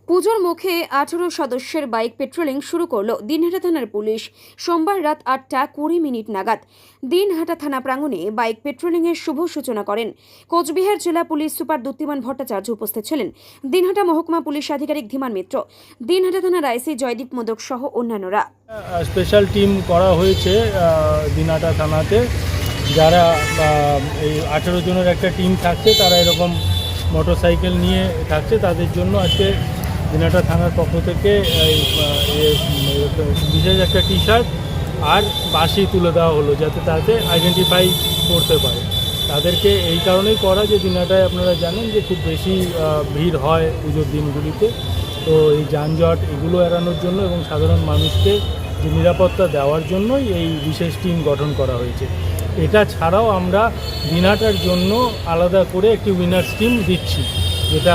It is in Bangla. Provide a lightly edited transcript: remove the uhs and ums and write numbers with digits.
পুজোর মুখে 18 সদস্যের বাইক পেট্রোলিং শুরু করল দিনহাটা থানার পুলিশ। সোমবার রাত 8:20 নাগাদ দিনহাটা থানা প্রাঙ্গণে বাইক পেট্রোলিংয়ের শুভ সূচনা করেন কোচবিহার জেলা পুলিশ সুপার দ্যুতিমান ভট্টাচার্য। উপস্থিত ছিলেন দিনহাটা মহকুমা পুলিশ আধিকারিক ধীমান মিত্র, দিনহাটা থানার আইসি জয়দীপ মোদক সহ অন্যান্যরা। স্পেশাল টিম করা হয়েছে দিনহাটা থানাতে, যারা এই 18 জনের একটা টিম থাকছে, তারা এরকম মোটরসাইকেল নিয়ে থাকছে। তাদের জন্য আজকে দিনহাটা থানার পক্ষ থেকে বিশেষ একটা টি শার্ট আর বাঁশি তুলে দেওয়া হলো, যাতে তাতে আইডেন্টিফাই করতে পারে। তাদেরকে এই কারণেই করা যে দিনহাটায় আপনারা জানেন যে খুব বেশি ভিড় হয় পুজোর দিনগুলিতে, তো এই যানজট এগুলো এড়ানোর জন্য এবং সাধারণ মানুষকে যে নিরাপত্তা দেওয়ার জন্যই এই বিশেষ টিম গঠন করা হয়েছে। এটা ছাড়াও আমরা দিনহাটার জন্য আলাদা করে একটি উইনার্স টিম দিচ্ছি, যেটা